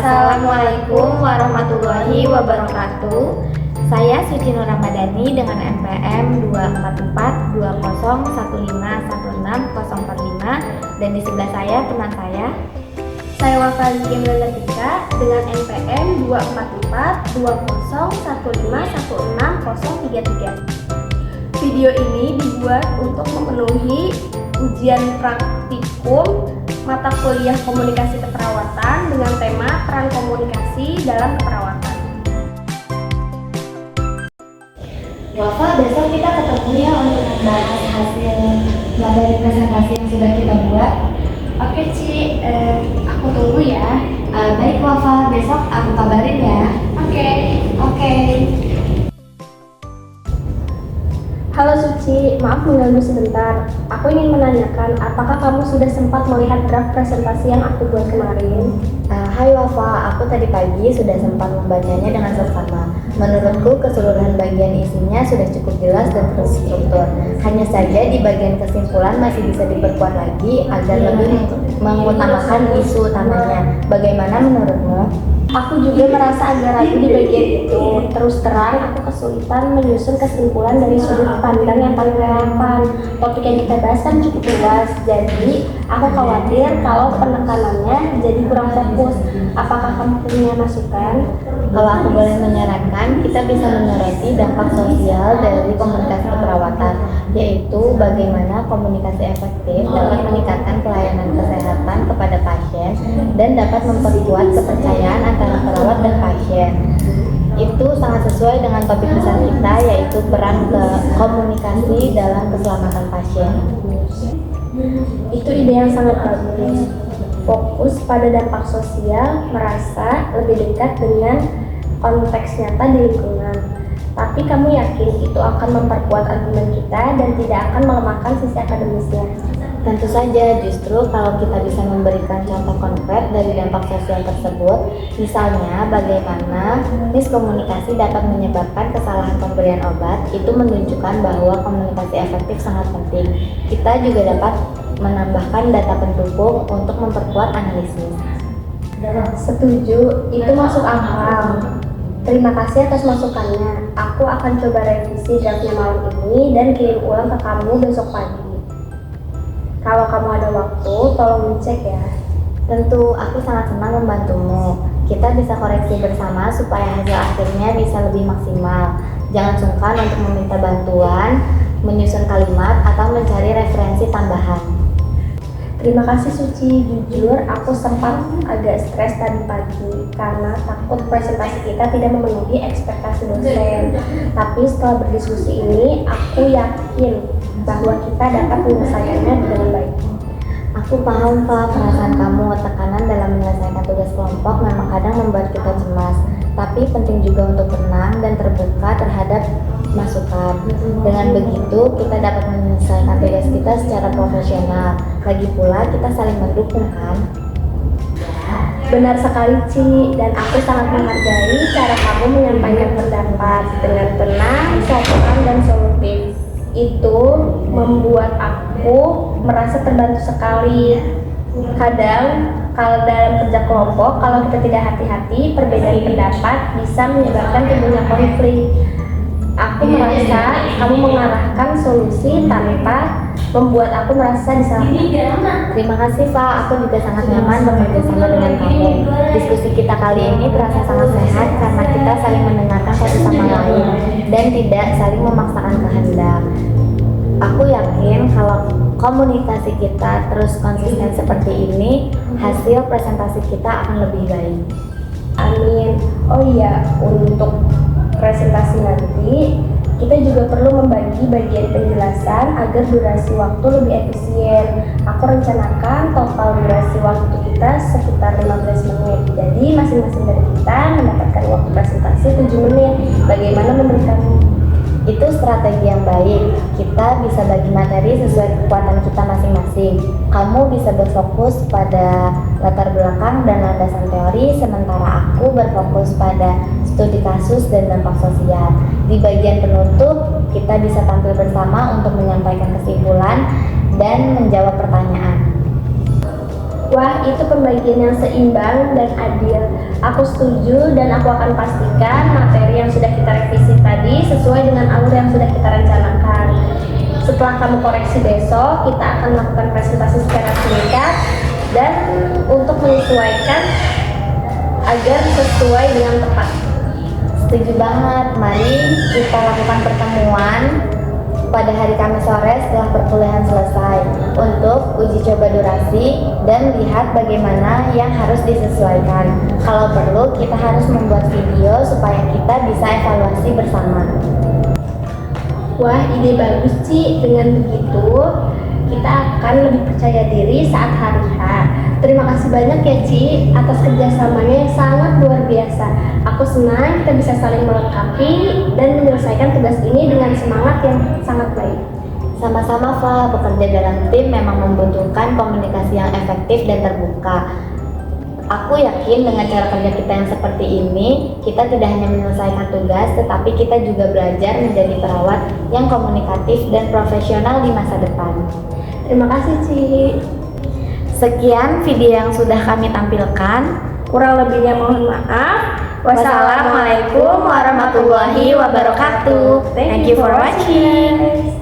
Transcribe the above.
Assalamualaikum warahmatullahi wabarakatuh. Saya Suci Nur Ramadhani dengan NPM 2442151516045 dan di sebelah saya teman saya. Saya Wafa Rizky Latika dengan NPM 24421515033. Video ini dibuat untuk memenuhi ujian praktikum mata kuliah komunikasi keperawatan dengan tema peran komunikasi dalam keperawatan. Wafa, besok kita ketemu ya untuk membahas hasil materi presentasi yang sudah kita buat. Oke Ci, aku tunggu ya. Baik Wafa, besok aku kabarin ya. Oke. Halo Suci, maaf mengganggu sebentar. Aku ingin menanyakan, apakah kamu sudah sempat melihat draft presentasi yang aku buat kemarin? Hai Wafa, aku tadi pagi sudah sempat membacanya dengan seksama. Menurutku keseluruhan bagian isinya sudah cukup jelas dan terstruktur. Hanya saja di bagian kesimpulan masih bisa diperkuat lagi agar lebih mengutamakan isu utamanya. Bagaimana menurutmu? Aku juga merasa agak ragu di bagian itu. Terus terang, aku kesulitan menyusun kesimpulan dari sudut pandang yang paling relevan. Topik yang kita bahas kan cukup luas, jadi aku khawatir kalau penekanannya jadi kurang fokus. Apakah kamu punya masukan? Kalau aku boleh menyarankan, kita bisa menyoroti dampak sosial dari komunikasi keperawatan, yaitu bagaimana komunikasi efektif dapat meningkatkan pelayanan kesehatan kepada pasien dan dapat memperkuat kepercayaan antara perawat dan pasien. Itu sangat sesuai dengan topik besar kita, yaitu peran komunikasi dalam keselamatan pasien. Itu ide yang sangat bagus. Fokus pada dampak sosial, merasa lebih dekat dengan konteks nyata di lingkungan. Tapi kamu yakin itu akan memperkuat argumen kita dan tidak akan melemahkan sisi akademisnya? Tentu saja, justru kalau kita bisa memberikan contoh konkret dari dampak sosial tersebut, misalnya bagaimana miskomunikasi dapat menyebabkan kesalahan pemberian obat, itu menunjukkan bahwa komunikasi efektif sangat penting. Kita juga dapat menambahkan data pendukung untuk memperkuat analisis. Setuju, itu masuk akal. Terima kasih atas masukannya. Aku akan coba revisi draftnya malam ini dan kirim ulang ke kamu besok pagi. Kalau kamu ada waktu, tolong dicek ya. Tentu, aku sangat senang membantumu. Kita bisa koreksi bersama supaya hasil akhirnya bisa lebih maksimal. Jangan sungkan untuk meminta bantuan, menyusun kalimat, atau mencari referensi tambahan. Terima kasih Suci, jujur aku sempat agak stres tadi pagi karena takut presentasi kita tidak memenuhi ekspektasi dosen. Tapi setelah berdiskusi ini, aku yakin bahwa kita dapat menyelesaikannya dengan baik. Aku paham Pak, perasaan kamu. Tekanan dalam menyelesaikan tugas kelompok memang kadang membuat kita cemas. Tapi penting juga untuk tenang dan terbuka terhadap masukan. Dengan begitu, kita dapat menyelesaikan tugas kita secara profesional. Lagi pula, kita saling mendukung kan? Benar sekali Ci, dan aku sangat menghargai cara kamu menyampaikan pendapat dengan tenang, sopan, dan solutif. Itu membuat aku merasa terbantu sekali. Kadang kalau dalam kerja kelompok, kalau kita tidak hati-hati, perbedaan pendapat bisa menyebabkan timbulnya konflik. Aku merasa kamu mengarahkan solusi tanpa membuat aku merasa disalahkan. Terima kasih Pak, aku juga sangat nyaman bekerja sama dengan kamu. Diskusi kita kali ini terasa sangat sehat karena kita saling mendengarkan satu sama lain dan tidak saling memaksakan kehendak. Aku yakin kalau komunikasi kita terus konsisten seperti ini, hasil presentasi kita akan lebih baik. Amin. Oh iya, untuk presentasi nanti kita juga perlu membagi bagian penjelasan agar durasi waktu lebih efisien. Aku rencanakan total durasi waktu kita sekitar 15 menit. Jadi masing-masing dari kita mendapatkan waktu presentasi 7 menit. Bagaimana menurut kamu? Itu strategi yang baik. Kita bisa bagi materi sesuai kekuatan kita masing-masing. Kamu bisa berfokus pada latar belakang dan landasan teori, sementara aku berfokus pada studi kasus dan dampak sosial. Di bagian penutup, kita bisa tampil bersama untuk menyampaikan kesimpulan dan menjawab pertanyaan. Wah, itu pembagian yang seimbang dan adil. Aku setuju dan aku akan pastikan materi yang sudah kita revisi tadi sesuai dengan alur yang sudah kita rencanakan. Setelah kamu koreksi besok, kita akan melakukan presentasi secara singkat dan untuk menyesuaikan agar sesuai dengan tepat. Setuju banget, mari kita lakukan pertemuan pada hari Kamis sore setelah perkuliahan selesai untuk uji coba durasi dan lihat bagaimana yang harus disesuaikan. Kalau perlu, kita harus membuat video supaya kita bisa evaluasi bersama. Wah, ide bagus, Ci. Dengan begitu, kita akan lebih percaya diri saat hari H. Terima kasih banyak ya, Ci, atas kerjasamanya yang sangat luar biasa. Aku senang kita bisa saling melengkapi dan menyelesaikan tugas ini dengan semangat yang sangat baik. Sama-sama, Fa, bekerja dalam tim memang membutuhkan komunikasi yang efektif dan terbuka. Aku yakin dengan cara kerja kita yang seperti ini, kita tidak hanya menyelesaikan tugas, tetapi kita juga belajar menjadi perawat yang komunikatif dan profesional di masa depan. Terima kasih, Ci. Sekian video yang sudah kami tampilkan. Kurang lebihnya mohon maaf. Wassalamualaikum warahmatullahi wabarakatuh. Thank you for watching.